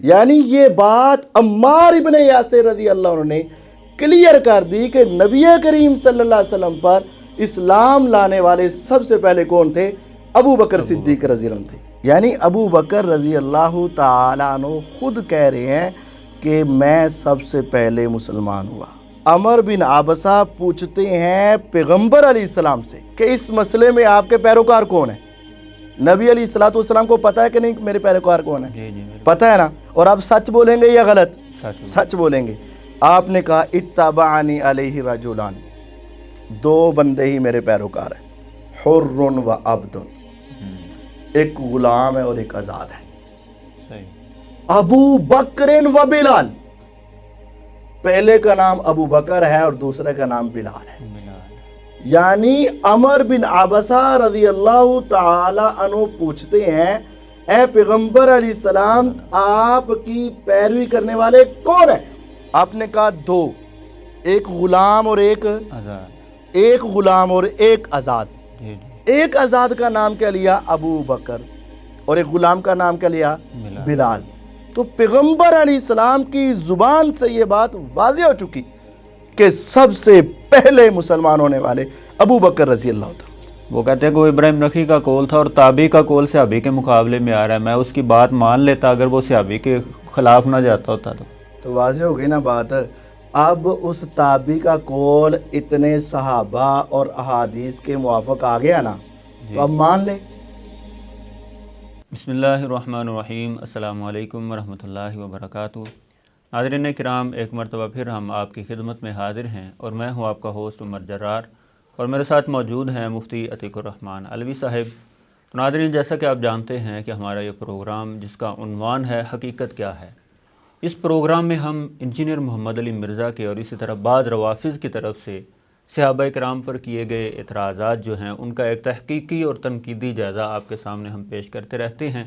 یعنی یہ بات عمار ابن یاسر رضی اللہ عنہ نے کلیئر کر دی کہ نبی کریم صلی اللہ علیہ وسلم پر اسلام لانے والے سب سے پہلے کون تھے؟ ابو بکر صدیق رضی اللہ عنہ تھے۔ یعنی ابو بکر رضی اللہ تعالیٰ عنہ خود کہہ رہے ہیں کہ میں سب سے پہلے مسلمان ہوا۔ عمر بن عابسہ پوچھتے ہیں پیغمبر علیہ السلام سے کہ اس مسئلے میں آپ کے پیروکار کون ہیں؟ نبی علیہ الصلوۃ والسلام کو پتہ ہے کہ نہیں میرے پیروکار کون ہیں؟ پتہ ہے نا؟ اور آپ سچ بولیں گے یا غلط؟ سچ بولیں گے۔ آپ نے کہا اتبعنی علیہ رجلان، دو بندے ہی میرے پیروکار ہیں، حر و عبد، ایک غلام ہے اور ایک آزاد ہے۔ ابو بکر و بلال، پہلے کا نام ابو بکر ہے اور دوسرے کا نام بلال ہے۔ یعنی عمر بن عابسہ رضی اللہ تعالی عنہ پوچھتے ہیں اے پیغمبر علیہ السلام آپ کی پیروی کرنے والے کون ہیں؟ آپ نے کہا دو، ایک غلام اور ایک آزاد۔ ایک آزاد کا نام کیا لیا؟ ابو بکر، اور ایک غلام کا نام کیا لیا؟ بلال۔ تو پیغمبر علیہ السلام کی زبان سے یہ بات واضح ہو چکی کہ سب سے پہلے مسلمان ہونے والے ابو بکر رضی اللہ عنہ۔ وہ کہتے ہیں کہ وہ ابراہیم نخعی کا قول تھا اور تابعی کا قول صحابی کے مقابلے میں آ رہا ہے، میں اس کی بات مان لیتا اگر وہ صحابی کے خلاف نہ جاتا ہوتا تو واضح ہو گئی نا بات۔ اب اس تابعی کا قول اتنے صحابہ اور احادیث کے موافق آ گیا نا، تو اب مان لے۔ بسم اللہ الرحمن الرحیم، السلام علیکم ورحمۃ اللہ وبرکاتہ۔ ناظرین کرام، ایک مرتبہ پھر ہم آپ کی خدمت میں حاضر ہیں اور میں ہوں آپ کا ہوسٹ عمر جرار، اور میرے ساتھ موجود ہیں مفتی عتیق الرحمن علوی صاحب۔ تو ناظرین، جیسا کہ آپ جانتے ہیں کہ ہمارا یہ پروگرام جس کا عنوان ہے حقیقت کیا ہے، اس پروگرام میں ہم انجینئر محمد علی مرزا کے اور اسی طرح بعض روافظ کی طرف سے صحابہ کرام پر کیے گئے اعتراضات جو ہیں ان کا ایک تحقیقی اور تنقیدی جائزہ آپ کے سامنے ہم پیش کرتے رہتے ہیں۔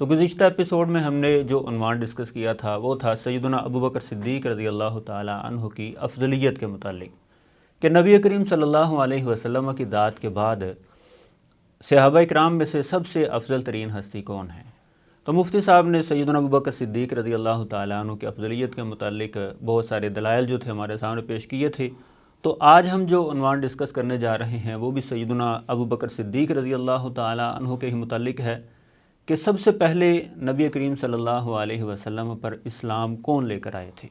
تو گزشتہ ایپیسوڈ میں ہم نے جو عنوان ڈسکس کیا تھا وہ تھا سیدنا ابو بکر صدیق رضی اللہ تعالی عنہ کی افضلیت کے متعلق، کہ نبی کریم صلی اللہ علیہ وسلم کی ذات کے بعد صحابہ کرام میں سے سب سے افضل ترین ہستی کون ہے۔ تو مفتی صاحب نے سیدنا ابو بکر صدیق رضی اللہ تعالیٰ عنہ کی افضلیت کے متعلق بہت سارے دلائل جو تھے ہمارے سامنے پیش کیے تھے۔ تو آج ہم جو عنوان ڈسکس کرنے جا رہے ہیں وہ بھی سیدنا ابو بکر صدیق رضی اللہ تعالیٰ عنہ کے ہی متعلق ہے کہ سب سے پہلے نبی کریم صلی اللہ علیہ وسلم پر اسلام کون لے کر آئے تھے،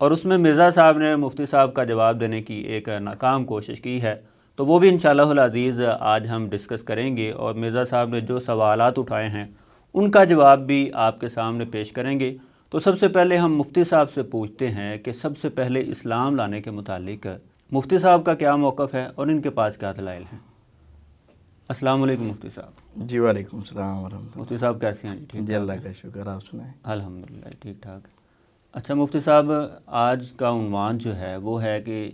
اور اس میں مرزا صاحب نے مفتی صاحب کا جواب دینے کی ایک ناکام کوشش کی ہے، تو وہ بھی انشاءاللہ العزیز آج ہم ڈسکس کریں گے، اور مرزا صاحب نے جو سوالات اٹھائے ہیں ان کا جواب بھی آپ کے سامنے پیش کریں گے۔ تو سب سے پہلے ہم مفتی صاحب سے پوچھتے ہیں کہ سب سے پہلے اسلام لانے کے متعلق مفتی صاحب کا کیا موقف ہے اور ان کے پاس کیا دلائل ہیں۔ السلام علیکم مفتی صاحب۔ جی وعلیکم السلام ورحمۃ اللہ۔ مفتی صاحب کیسے ہیں؟ ٹھیک؟ جی اللہ کا شکر، آپ سنائیں۔ الحمدللہ ٹھیک ٹھاک۔ اچھا مفتی صاحب، آج کا عنوان جو ہے وہ ہے کہ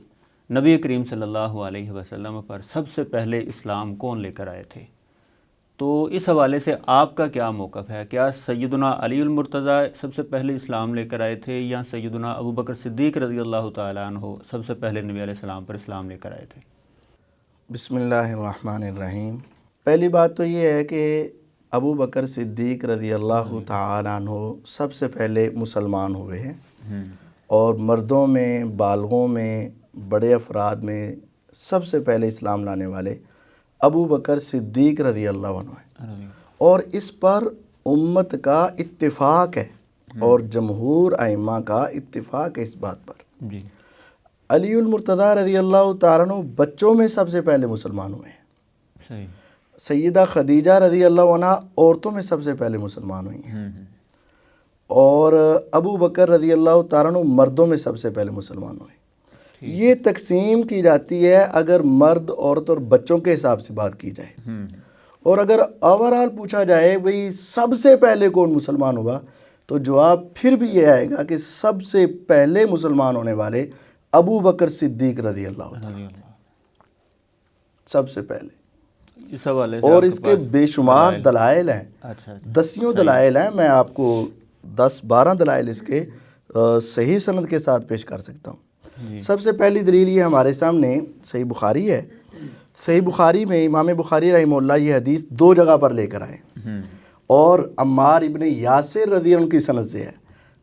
نبی کریم صلی اللہ علیہ وسلم پر سب سے پہلے اسلام کون لے کر آئے تھے، تو اس حوالے سے آپ کا کیا موقف ہے؟ کیا سیدنا علی المرتضیٰ سب سے پہلے اسلام لے کر آئے تھے، یا سیدنا ابو بکر صدیق رضی اللہ تعالیٰ عنہ سب سے پہلے نبی علیہ السلام پر اسلام لے کر آئے تھے؟ بسم اللہ الرحمن الرحیم۔ پہلی بات تو یہ ہے کہ ابو بکر صدیق رضی اللہ تعالیٰ عنہ سب سے پہلے مسلمان ہوئے ہیں، اور مردوں میں، بالغوں میں، بڑے افراد میں سب سے پہلے اسلام لانے والے ابو بکر صدیق رضی اللہ عنہ ہے، اور اس پر امت کا اتفاق ہے اور جمہور ائمہ کا اتفاق ہے اس بات پر۔ علی المرتضیٰ رضی اللہ تعالیٰ عنہ بچوں میں سب سے پہلے مسلمان ہوئے ہیں۔ سیدہ خدیجہ رضی اللہ عنہ عورتوں میں سب سے پہلے مسلمان ہوئی ہیں، اور ابو بکر رضی اللہ تعالیٰ عنہ مردوں میں سب سے پہلے مسلمان ہوئے ہیں۔ یہ تقسیم کی جاتی ہے اگر مرد، عورت اور بچوں کے حساب سے بات کی جائے، اور اگر اوورآل پوچھا جائے بھئی سب سے پہلے کون مسلمان ہوا، تو جواب پھر بھی یہ آئے گا کہ سب سے پہلے مسلمان ہونے والے ابو بکر صدیق رضی اللہ عنہ سب سے پہلے۔ اس حوالے سے اور اس کے بے شمار دلائل ہیں، دسیوں دلائل ہیں، میں آپ کو 10-12 دلائل اس کے صحیح سند کے ساتھ پیش کر سکتا ہوں۔ سب سے پہلی دلیل یہ ہمارے سامنے صحیح بخاری ہے۔ صحیح بخاری میں امام بخاری رحمہ اللہ یہ حدیث 2 جگہ پر لے کر آئے، اور عمار ابن یاسر رضی اللہ عنہ کی سند سے ہے،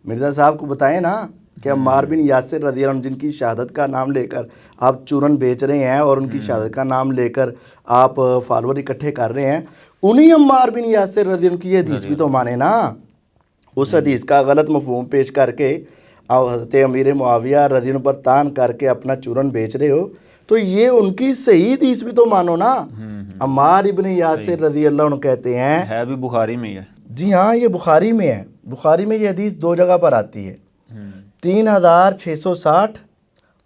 مرزا صاحب کو بتائیں نا کہ عمار بن یاسر رضی اللہ عنہ جن کی شہادت کا نام لے کر آپ چورن بیچ رہے ہیں اور ان کی شہادت کا نام لے کر آپ فالوور اکٹھے کر رہے ہیں، انہی عمار بن یاسر رضی اللہ عنہ کی یہ حدیث بھی تو مانے نا۔ اس حدیث کا غلط مفہوم پیش کر کے حضرت امیر معاویہ رضی اللہ عنہ پر تان کر کے اپنا چورن بیچ رہے ہو، تو یہ ان کی صحیح حدیث بھی تو مانو نا۔ عمار ابن یاسر رضی اللہ عنہ کہتے ہیں، ہے بھی بخاری میں ہی ہے۔ جی ہاں، یہ بخاری میں ہے، بخاری میں یہ حدیث دو جگہ پر آتی ہے، 3660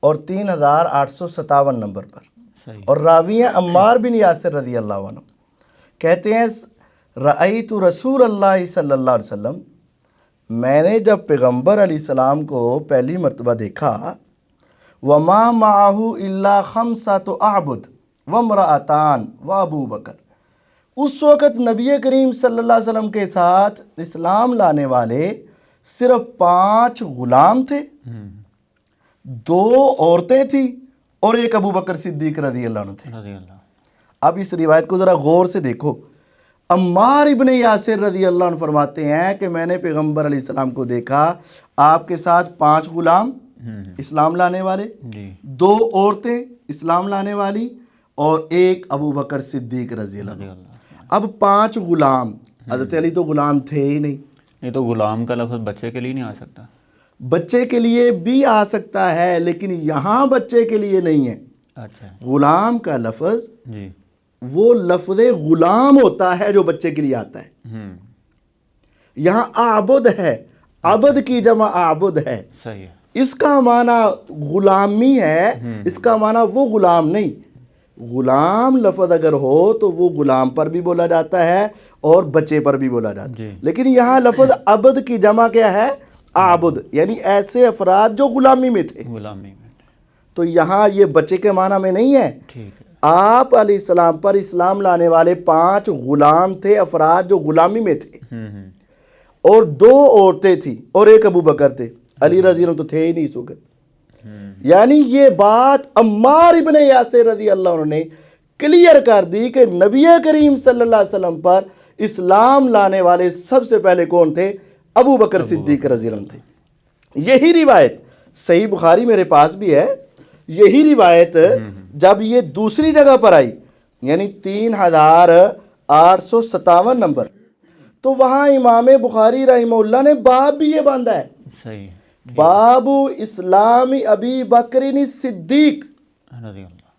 اور 3857 نمبر پر، صحیح۔ اور راوی ہیں عمار بن یاسر رضی اللہ عنہ، کہتے ہیں رأیت رسول اللہ صلی اللہ علیہ وسلم، میں نے جب پیغمبر علیہ السلام کو پہلی مرتبہ دیکھا، وما معہ الا خمسۃ اعبد وامرأتان وابو بکر، اس وقت نبی کریم صلی اللہ علیہ وسلم کے ساتھ اسلام لانے والے صرف 5 غلام تھے، 2 عورتیں تھیں اور ایک ابو بکر صدیق رضی اللہ عنہ تھے۔ رضی اللہ۔ اب اس روایت کو ذرا غور سے دیکھو، عمار ابن یاسر رضی اللہ عنہ فرماتے ہیں کہ میں نے پیغمبر علیہ السلام کو دیکھا، آپ کے ساتھ 5 غلام اسلام لانے والے، جی 2 عورتیں اسلام لانے والی اور ایک ابو بکر صدیق رضی اللہ عنہ۔ اب 5 غلام، حضرت علی تو غلام تھے ہی نہیں، نہیں تو غلام کا لفظ بچے کے لیے نہیں آ سکتا؟ بچے کے لیے بھی آ سکتا ہے لیکن یہاں بچے کے لیے نہیں ہے۔ اچھا غلام کا لفظ جی، وہ لفظ غلام ہوتا ہے جو بچے کے لیے آتا ہے، یہاں عابد ہے، عبد کی جمع عابد ہے، صحیح ہے۔ اس کا معنی غلامی ہے، اس کا معنی وہ غلام نہیں۔ غلام لفظ اگر ہو تو وہ غلام پر بھی بولا جاتا ہے اور بچے پر بھی بولا جاتا ہے، جی لیکن یہاں لفظ عبد کی جمع کیا ہے؟ عابد، یعنی ایسے افراد جو غلامی میں تھے، غلامی میں، تو یہاں یہ بچے کے معنی میں نہیں ہے۔ ٹھیک ہے۔ آپ علیہ السلام پر اسلام لانے والے 5 غلام تھے، افراد جو غلامی میں تھے، اور 2 عورتیں تھیں اور ایک ابو بکر تھے، علی رضی اللہ عنہ تو تھے ہی نہیں اس وقت۔ یعنی یہ بات عمار ابن یاسر رضی اللہ عنہ نے کلیئر کر دی کہ نبی کریم صلی اللہ علیہ وسلم پر اسلام لانے والے سب سے پہلے کون تھے؟ ابو بکر صدیق رضی اللہ عنہ تھے۔ یہی روایت صحیح بخاری میرے پاس بھی ہے، یہی روایت جب یہ دوسری جگہ پر آئی یعنی 3857 نمبر، تو وہاں امام بخاری رحمہ اللہ نے باب بھی یہ باندھا ہے، صحیح، باب اسلام ابی بکر صدیق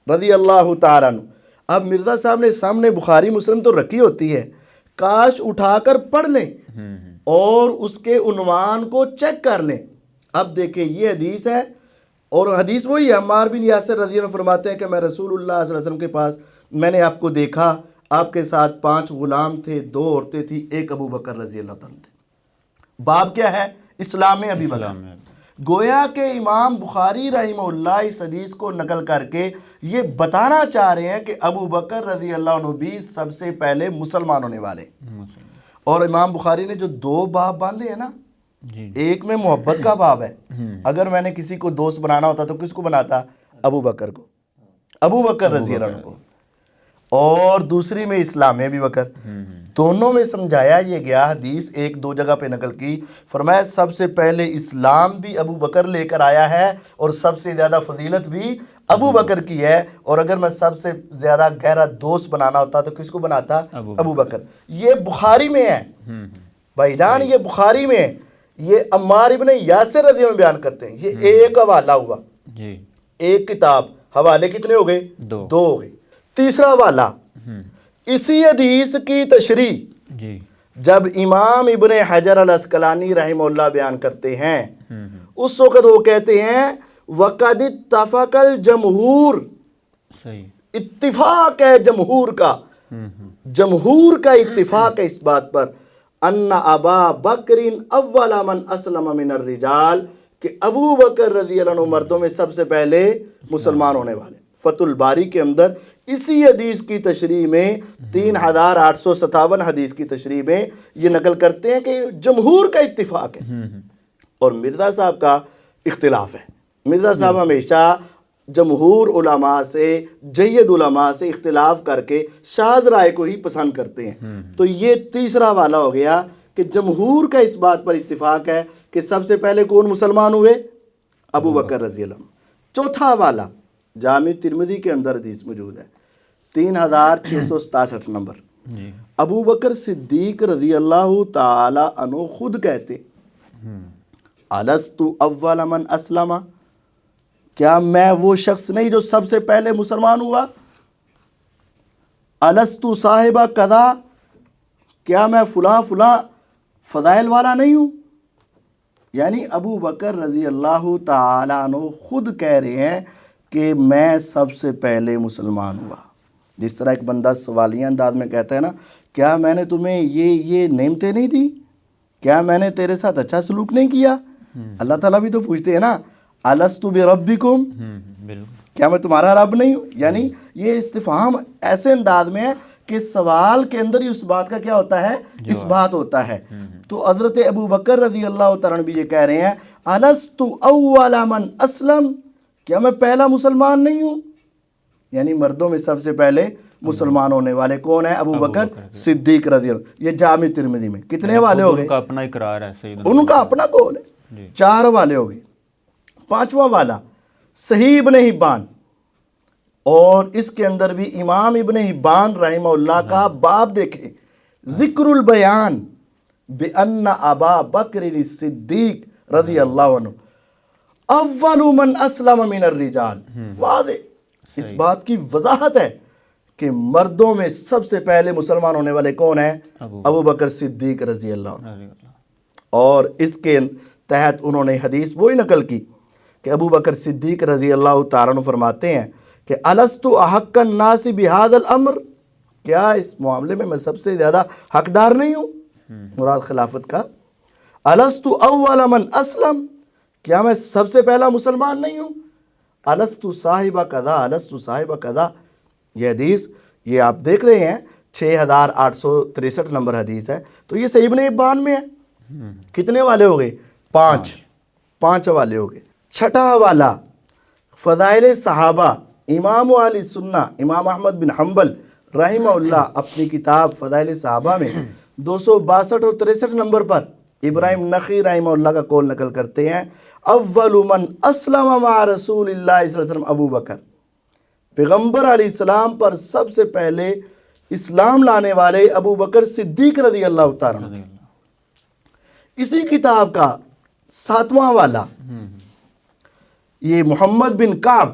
رضی اللہ تعالیٰ عنہ۔ اب مرزا صاحب نے سامنے بخاری مسلم تو رکھی ہوتی ہے، کاش اٹھا کر پڑھ لیں اور اس کے عنوان کو چیک کر لیں۔ اب دیکھیں یہ حدیث ہے، اور حدیث وہی ہے، عمار بن یاسر رضی اللہ عنہ فرماتے ہیں کہ میں رسول اللہ صلی اللہ علیہ وسلم کے پاس، میں نے آپ کو دیکھا، آپ کے ساتھ 5 غلام تھے، 2 عورتیں تھیں، ایک ابو بکر رضی اللہ عنہ تھے۔ باب کیا ہے؟ اسلام ابی بکر۔ گویا کہ امام بخاری رحمہ اللہ اس حدیث کو نقل کر کے یہ بتانا چاہ رہے ہیں کہ ابو بکر رضی اللہ عنہ بھی سب سے پہلے مسلمان ہونے والے۔ اور امام بخاری نے جو 2 باب باندھے ہیں نا، ایک میں محبت کا باب ہے، اگر میں نے کسی کو دوست بنانا ہوتا تو کس کو بناتا؟ ابو بکر کو، ابو بکر رضی اللہ عنہ کو، اور دوسری میں اسلام ابی بکر۔ دونوں میں سمجھایا یہ گیا، حدیث 1-2 جگہ پہ نقل کی، فرمایا سب سے پہلے اسلام بھی ابو بکر لے کر آیا ہے اور سب سے زیادہ فضیلت بھی ابو بکر کی ہے، اور اگر میں سب سے زیادہ گہرا دوست بنانا ہوتا تو کس کو بناتا؟ ابو بکر۔ یہ بخاری میں ہے بھائی جان، یہ بخاری میں ہے، یہ عمار ابن یاسر رضی اللہ عنہ بیان کرتے ہیں۔ یہ ایک حوالہ ہوا، ایک کتاب، حوالے کتنے ہو گئے؟ 2 ہو گئے۔ تیسرا حوالہ اسی حدیث کی تشریح جب امام ابن حجر العسقلانی رحمہ اللہ بیان کرتے ہیں، اس وقت وہ کہتے ہیں وَقَدِ اتَّفَقَ الْجَمْهُورُ، اتفاق ہے جمہور کا، جمہور کا اتفاق ہے اس بات پر، ان ابا بکر اول من اسلم من الرجال، کہ ابو بکر رضی اللہ عنہ مردوں میں سب سے پہلے مسلمان ہونے والے۔ فتح الباری کے اندر اسی حدیث کی تشریح میں 3857 حدیث کی تشریح میں یہ نقل کرتے ہیں کہ جمہور کا اتفاق ہے اور مرزا صاحب کا اختلاف ہے۔ مرزا صاحب ہمیشہ جمہور علماء سے، جید علماء سے اختلاف کر کے شاذ رائے کو ہی پسند کرتے ہیں۔ تو یہ تیسرا والا ہو گیا کہ جمہور کا اس بات پر اتفاق ہے کہ سب سے پہلے کون مسلمان ہوئے؟ ابو بکر رضی اللہ عنہ۔ چوتھا والا جامع ترمذی کے اندر حدیث موجود ہے 3667 نمبر، جی ابو بکر صدیق رضی اللہ تعالی عنہ خود کہتے الست اول من اسلم، کیا میں وہ شخص نہیں جو سب سے پہلے مسلمان ہوا؟ الست صاحب کذا، کیا میں فلاں فلاں فضائل والا نہیں ہوں؟ یعنی ابو بکر رضی اللہ تعالی عنہ خود کہہ رہے ہیں کہ میں سب سے پہلے مسلمان ہوا۔ جس طرح ایک بندہ سوالیہ انداز میں کہتا ہے نا، کیا میں نے تمہیں یہ نعمتیں نہیں دی؟ کیا میں نے تیرے ساتھ اچھا سلوک نہیں کیا؟ اللہ تعالیٰ بھی تو پوچھتے ہیں نا، الست بربکم، بالکل، کیا میں تمہارا رب نہیں ہوں؟ یعنی یہ استفہام ایسے انداز میں ہے کہ سوال کے اندر ہی اس بات کا کیا ہوتا ہے؟ اس بات ہوتا ہے۔ تو حضرت ابو بکر رضی اللہ تعالیٰ عنہ بھی یہ کہہ رہے ہیں الست اول من اسلم، کیا میں پہلا مسلمان نہیں ہوں؟ یعنی مردوں میں سب سے پہلے مسلمان ہونے والے کون ہیں؟ ابو بکر صدیق رضی اللہ عنہ۔ یہ جامع ترمذی میں کتنے والے ہو گئے؟ ان کا اپنا اقرار ہے سیدنا، ان کا اپنا قول ہے۔ 4 والے ہو گئے۔ 5واں والا صحیح ابن حبان، اور اس کے اندر بھی امام ابن حبان رحمہ اللہ کا باب دیکھیں، ذکر البیان بأن ابا بکر الصدیق رضی اللہ عنہ اول من اسلم من الرجال۔ واضح اس بات کی وضاحت ہے کہ مردوں میں سب سے پہلے مسلمان ہونے والے کون ہیں؟ ابو بکر صدیق رضی اللہ عنہ۔ اور اس کے تحت انہوں نے حدیث وہی نقل کی کہ ابو بکر صدیق رضی اللہ تعالیٰ عنہ فرماتے ہیں کہ الست احق الناس بهذا الامر، کیا اس معاملے میں سب سے زیادہ حقدار نہیں ہوں؟ مراد خلافت کا۔ الست اول من اسلم، کیا میں سب سے پہلا مسلمان نہیں ہوں؟ الست صاحب کذا، الست صاحب کذا۔ یہ حدیث یہ آپ دیکھ رہے ہیں 6863 نمبر حدیث ہے، تو یہ صحیح ابن حبان میں ہے۔ کتنے والے ہو گئے؟ 5 والے ہو گئے۔ 6واں والا فضائل صحابہ، امام علی سنہ امام احمد بن حنبل رحمہ اللہ اپنی کتاب فضائل صحابہ میں 262 اور 63 نمبر پر ابراہیم نخعی رحمہ اللہ کا قول نقل کرتے ہیں اول من اسلم مع رسول اللہ صلی اللہ علیہ وسلم ابو بکر، پیغمبر علیہ السلام پر سب سے پہلے اسلام لانے والے ابو بکر صدیق رضی اللہ تعالیٰ عنہ۔ اسی کتاب کا 7واں والا یہ محمد بن کعب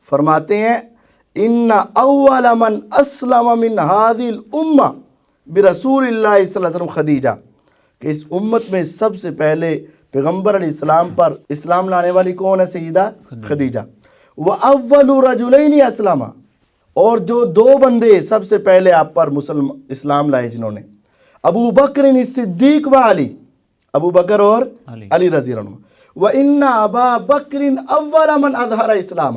فرماتے ہیں ان اول من اسلم من هذه الامه برسول اللہ صلی اللہ علیہ وسلم خدیجہ، کہ اس امت میں سب سے پہلے پیغمبر علیہ السلام پر اسلام لانے والی کون ہے؟ سیدہ خدیجہ۔ واول رجلین اسلم، اور جو 2 بندے سب سے پہلے آپ پر اسلام لائے جنہوں نے، ابو بکر صدیق و علی، ابو بکر اور علی رضی اللہ عنہ۔ وَإِنَّ أَبَا بَكْرٍ أَوَّلَ مَنْ أَظْهَرَ اسلام،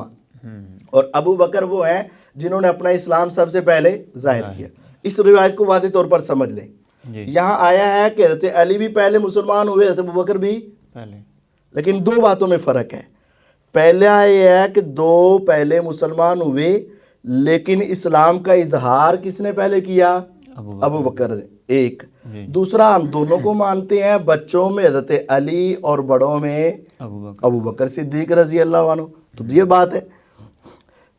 اور ابو بکر وہ ہیں جنہوں نے اپنا اسلام سب سے پہلے ظاہر کیا۔ اس روایت کو واضح طور پر سمجھ لیں۔ یہاں آیا ہے کہ حضرت علی بھی پہلے مسلمان ہوئے، حضرت ابو بکر بھی پہلے، لیکن 2 باتوں میں فرق ہے۔ پہلا یہ ہے کہ 2 پہلے مسلمان ہوئے، لیکن اسلام کا اظہار کس نے پہلے کیا؟ ابو بکر ایک۔ دوسرا ہم دونوں کو مانتے ہیں، بچوں میں حضرت علی اور بڑوں میں ابو بکر صدیق رضی اللہ عنہ۔ تو یہ بات ہے۔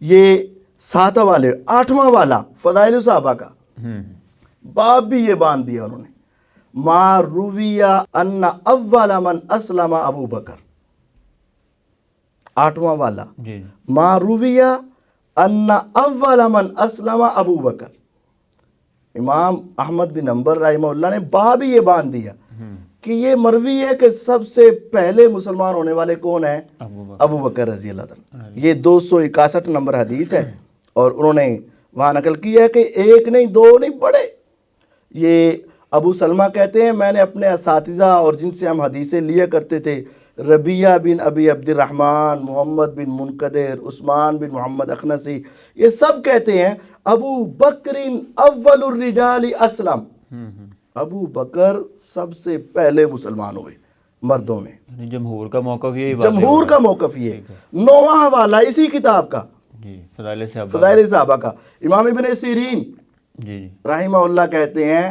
یہ 7 والے۔ 8واں والا فضائل صحابہ کا باب بھی یہ باندھ دیا انہوں نے، ما رویہ ان اول من اسلم ابو بکر۔ 8واں والا ما رویہ ان اول من اسلم ابو بکر۔ امام احمد بن حنبل رحمہ اللہ نے باب ہی یہ باندھ دیا کہ یہ مروی ہے کہ سب سے پہلے مسلمان ہونے والے کون ہیں؟ ابو بکر رضی اللہ عنہ۔ یہ 261 نمبر حدیث ہے، اور انہوں نے وہاں نقل کیا ہے کہ 1 نہیں 2 نہیں بڑے۔ یہ ابو سلمہ کہتے ہیں میں نے اپنے اساتذہ اور جن سے ہم حدیثیں لیا کرتے تھے، ربیہ بن ابی عبد الرحمن، محمد بن منقدر، عثمان بن محمد اخنسی، یہ سب کہتے ہیں ابو بکر اول الرجال اسلم، ابو بکر سب سے پہلے مسلمان ہوئے مردوں میں۔ جمہور کا موقف یہ، جمہور کا موقف یہ۔ 9واں والا اسی کتاب کا فضائل صحابہ کا امام ابن سیرین رحمہ اللہ کہتے ہیں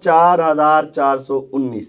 4419।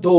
2,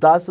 10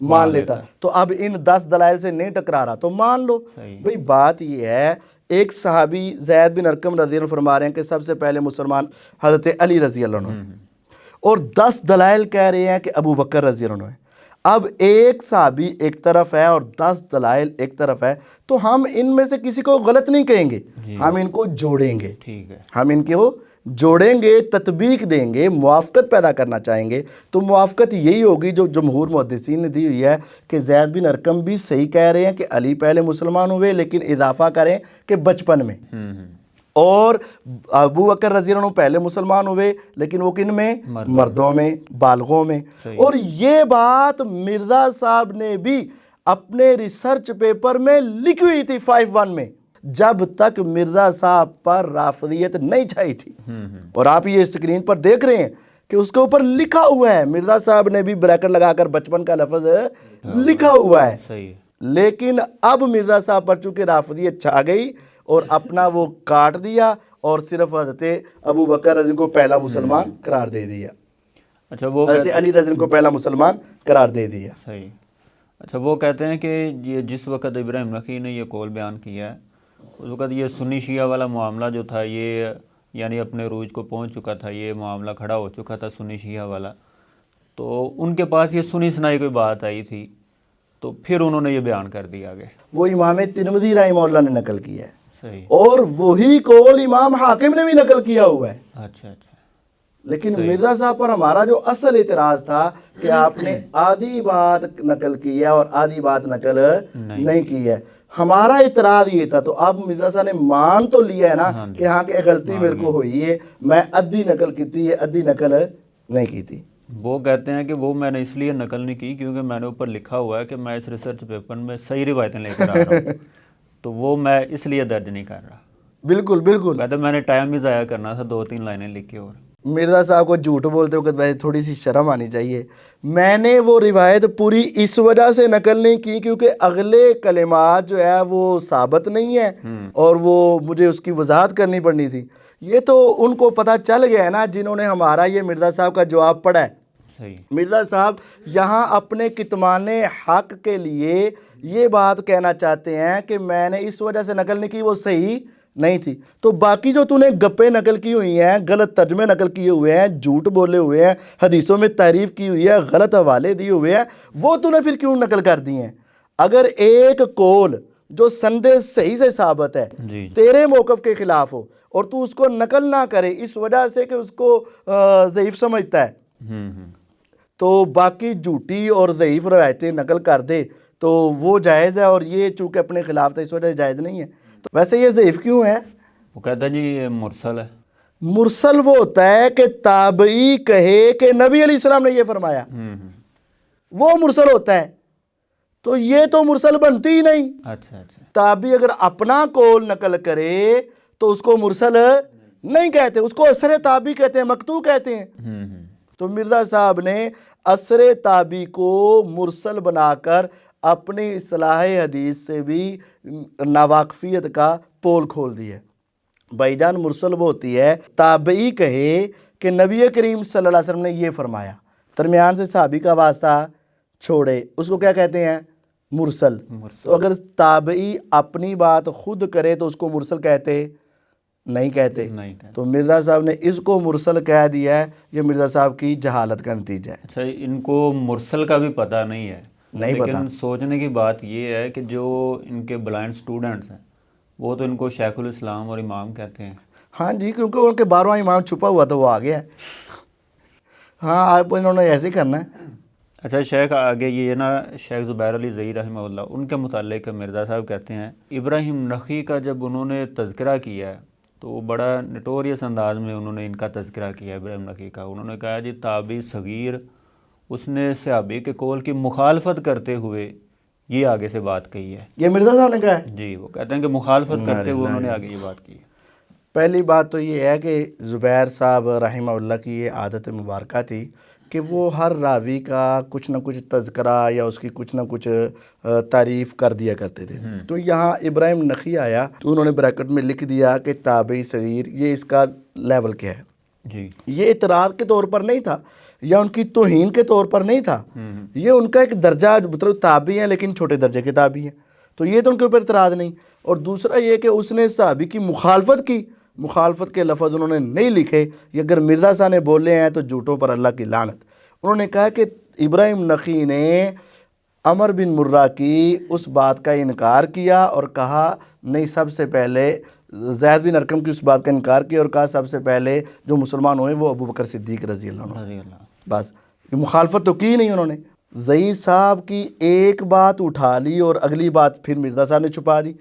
مان لیتا. تو اب ان 10 دلائل سے نہیں ٹکرا رہا تو مان لو. بھئی بات یہ ہے، ایک صحابی زید بن ارقم رضی اللہ عنہ فرما رہے ہیں کہ سب سے پہلے مسلمان حضرت علی رضی اللہ عنہ، اور 10 دلائل کہہ رہے ہیں کہ ابو بکر رضی اللہ عنہ ہے. اب ایک صحابی ایک طرف ہے اور 10 دلائل ایک طرف ہے، تو ہم ان میں سے کسی کو غلط نہیں کہیں گے، ہم ان کو جوڑیں گے. ٹھیک ہے، ہم ان کو جوڑیں گے، تطبیق دیں گے، موافقت پیدا کرنا چاہیں گے. تو موافقت یہی ہوگی جو جمہور محدثین نے دی ہوئی ہے کہ زید بن ارقم بھی صحیح کہہ رہے ہیں کہ علی پہلے مسلمان ہوئے، لیکن اضافہ کریں کہ بچپن میں، اور ابو بکر رضی اللہ عنہ پہلے مسلمان ہوئے لیکن وہ کن میں؟ مردوں میں، بالغوں میں. اور یہ بات مرزا صاحب نے بھی اپنے ریسرچ پیپر میں لکھی ہوئی تھی 5-1 میں، جب تک مرزا صاحب پر رافضیت نہیں چھائی تھی. اور آپ یہ اسکرین پر دیکھ رہے ہیں کہ اس کے اوپر لکھا ہوا ہے، مرزا صاحب نے بھی بریکٹ لگا کر بچپن کا لفظ لکھا ہوا ہے. لیکن اب مرزا صاحب پر چونکہ رافضیت چھا گئی اور اپنا وہ کاٹ دیا اور صرف حضرت ابو بکر رضی کو پہلا مسلمان قرار دے دیا. اچھا، وہ حضرت علی رضی کو پہلا مسلمان قرار دے دیا. صحیح. اچھا، وہ کہتے ہیں کہ یہ جس وقت ابراہیم نخعی نے یہ قول بیان کیا ہے، اس وقت یہ سنی شیعہ والا معاملہ جو تھا، یہ یعنی اپنے عروج کو پہنچ چکا تھا، یہ معاملہ کھڑا ہو چکا تھا سنی شیعہ والا. تو ان کے پاس یہ سنی سنائی کوئی بات آئی تھی تو پھر انہوں نے یہ بیان کر دیا آگے. وہ امام ترمذی رحمہ اللہ نے نقل کیا ہے. صحیح. اور وہی قول امام حاکم نے بھی نقل کیا ہوا ہے. اچھا اچھا. لیکن مرزا صاحب پر ہمارا جو اصل اعتراض تھا کہ آپ نے آدھی بات نقل کی ہے اور آدھی بات نقل نہیں کی ہے. ہمارا اعتراض یہ تھا. تو اب مرزا صاحب نے مان تو لیا ہے نا کہ ہاں کہ غلطی میرے کو ہوئی ہے، میں ادھی نقل کی تھی، ادھی نقل نہیں کی تھی. وہ کہتے ہیں کہ وہ میں نے اس لیے نقل نہیں کی کیونکہ میں نے اوپر لکھا ہوا ہے کہ میں اس ریسرچ پیپر میں صحیح روایتیں لے کر آ رہا ہوں، تو وہ میں اس لیے درج نہیں کر رہا. بالکل بالکل. کہتے میں نے ٹائم بھی ضائع کرنا تھا، 2-3 لائنیں لکھ کے. اور مرزا صاحب کو جھوٹ بولتے وقت ویسے تھوڑی سی شرم آنی چاہیے. میں نے وہ روایت پوری اس وجہ سے نقل نہیں کی کیونکہ اگلے کلمات جو ہے وہ ثابت نہیں ہے اور وہ مجھے اس کی وضاحت کرنی پڑنی تھی. یہ تو ان کو پتہ چل گیا ہے نا جنہوں نے ہمارا یہ مرزا صاحب کا جواب پڑھا ہے. مرزا صاحب یہاں اپنے کتمان حق کے لیے یہ بات کہنا چاہتے ہیں کہ میں نے اس وجہ سے نقل نہیں کی، وہ صحیح نہیں تھی. تو باقی جو تو نے گپے نقل کی ہوئی ہیں، غلط ترجمے نقل کیے ہوئے ہیں، جھوٹ بولے ہوئے ہیں، حدیثوں میں تعریف کی ہوئی ہے، غلط حوالے دیے ہوئے ہیں، وہ تو نے پھر کیوں نقل کر دی ہیں؟ اگر ایک قول جو سند صحیح سے ثابت ہے تیرے موقف کے خلاف ہو اور تو اس کو نقل نہ کرے اس وجہ سے کہ اس کو ضعیف سمجھتا ہے، تو باقی جھوٹی اور ضعیف روایتیں نقل کر دے تو وہ جائز ہے، اور یہ چونکہ اپنے خلاف تھا اس وجہ سے جائز نہیں ہے. تو ویسے یہ ضعیف کیوں ہے؟ وہ کہتا ہے جی یہ مرسل ہے. مرسل وہ ہوتا ہے کہ تابعی کہے کہ نبی علیہ السلام نے یہ فرمایا، وہ مرسل ہوتا ہے. تو یہ تو مرسل بنتی ہی نہیں. اچھا اچھا. تابعی اگر اپنا قول نقل کرے تو اس کو مرسل نہیں کہتے، اس کو اثر تابعی کہتے ہیں، مقطوع کہتے ہیں. تو مرزا صاحب نے اثر تابعی کو مرسل بنا کر اپنی اصلاح حدیث سے بھی ناواقفیت کا پول کھول دیا. بھائی جان مرسل وہ ہوتی ہے تابعی کہے کہ نبی کریم صلی اللہ علیہ وسلم نے یہ فرمایا، درمیان سے صحابی کا واسطہ چھوڑے، اس کو کیا کہتے ہیں؟ مرسل. تو اگر تابعی اپنی بات خود کرے تو اس کو مرسل کہتے نہیں کہتے. تو مرزا صاحب نے اس کو مرسل کہہ دیا ہے، یہ مرزا صاحب کی جہالت کا نتیجہ ہے. اچھا، ان کو مرسل کا بھی پتہ نہیں ہے. لیکن سوچنے کی بات یہ ہے کہ جو ان کے بلائنڈ سٹوڈنٹس ہیں وہ تو ان کو شیخ الاسلام اور امام کہتے ہیں. ہاں جی، کیونکہ ان کے 12واں امام چھپا ہوا تو وہ آ گیا ہے. ہاں آپ انہوں نے ایسے کرنا ہے. اچھا شیخ آگے یہ نا شیخ زبیر علی زئی رحمہ اللہ، ان کے متعلق مرزا صاحب کہتے ہیں ابراہیم نخعی کا جب انہوں نے تذکرہ کیا ہے تو بڑا نٹوریس انداز میں انہوں نے ان کا تذکرہ کیا ابراہیم نخعی کا. انہوں نے کہا جی تابعی صغیر اس نے صحابی کے قول کی مخالفت کرتے ہوئے یہ آگے سے بات کہی ہے. یہ مرزا صاحب نے کہا ہے؟ جی، وہ کہتے ہیں کہ مخالفت کرتے ہوئے انہوں نے آگے یہ بات کی ہے. پہلی بات تو یہ ہے کہ زبیر صاحب رحمہ اللہ کی یہ عادت مبارکہ تھی کہ وہ ہر راوی کا کچھ نہ کچھ تذکرہ یا اس کی کچھ نہ کچھ تعریف کر دیا کرتے تھے. تو یہاں ابراہیم نخعی آیا تو انہوں نے بریکٹ میں لکھ دیا کہ تابعی صغیر، یہ اس کا لیول کیا ہے. جی، یہ اعتراض کے طور پر نہیں تھا، یا ان کی توہین کے طور پر نہیں تھا، یہ ان کا ایک درجہ، مطلب تابعی ہیں لیکن چھوٹے درجے کے تابعی ہیں، تو یہ تو ان کے اوپر اعتراض نہیں۔ اور دوسرا یہ کہ اس نے صحابی کی مخالفت کی، مخالفت کے لفظ انہوں نے نہیں لکھے، یہ اگر مرزا صاحب نے بولے ہیں تو جھوٹوں پر اللہ کی لعنت۔ انہوں نے کہا کہ ابراہیم نخعی نے عمر بن مرہ کی اس بات کا انکار کیا اور کہا نہیں، سب سے پہلے زید بن ارقم کی اس بات کا انکار کیا اور کہا سب سے پہلے جو مسلمان ہوئے وہ ابو بکر صدیق رضی اللہ عنہ۔ بس یہ مخالفت تو کی نہیں انہوں نے۔ زئی صاحب کی ایک بات اٹھا لی اور اگلی بات پھر مرزا صاحب نے چھپا دی،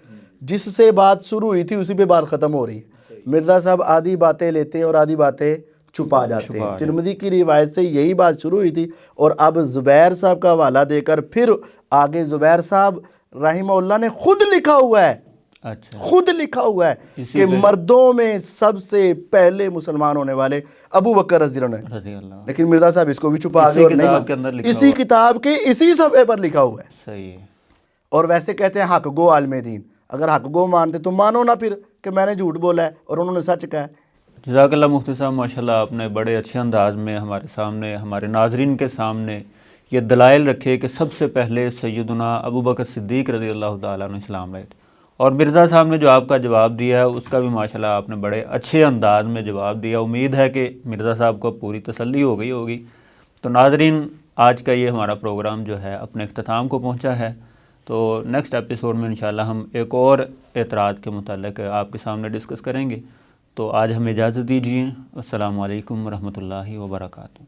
جس سے بات شروع ہوئی تھی اسی پہ بات ختم ہو رہی ہے۔ مرزا صاحب آدھی باتیں لیتے ہیں اور آدھی باتیں چھپا جاتے ہیں۔ ترمذی کی روایت سے یہی بات شروع ہوئی تھی اور اب زبیر صاحب کا حوالہ دے کر پھر آگے زبیر صاحب رحمہ اللہ نے خود لکھا ہوا ہے، خود لکھا ہوا ہے کہ مردوں میں سب سے پہلے مسلمان ہونے والے ابو بکر رضی اللہ عنہ، لیکن مرزا صاحب اس کو بھی چھپا گئے اور نہیں، اسی کتاب کے اسی صفحے پر لکھا ہوا ہے۔ صحیح ہے۔ اور ویسے کہتے ہیں حق گو عالم دین، اگر حق گو مانتے تو مانو نہ پھر کہ میں نے جھوٹ بولا ہے اور انہوں نے سچ کہا ہے۔ جزاک اللہ مفتی صاحب، ماشاءاللہ آپ نے بڑے اچھے انداز میں ہمارے سامنے، ہمارے ناظرین کے سامنے یہ دلائل رکھے کہ سب سے پہلے سیدنا ابو بکر صدیق رضی اللہ تعالیٰ عنہ اسلام لائے تھے، اور مرزا صاحب نے جو آپ کا جواب دیا ہے اس کا بھی ماشاءاللہ آپ نے بڑے اچھے انداز میں جواب دیا۔ امید ہے کہ مرزا صاحب کو پوری تسلی ہو گئی ہوگی۔ تو ناظرین، آج کا یہ ہمارا پروگرام جو ہے اپنے اختتام کو پہنچا ہے، تو نیکسٹ ایپیسوڈ میں انشاءاللہ ہم ایک اور اعتراض کے متعلق آپ کے سامنے ڈسکس کریں گے۔ تو آج ہمیں اجازت دیجیے۔ السلام علیکم ورحمۃ اللہ وبرکاتہ۔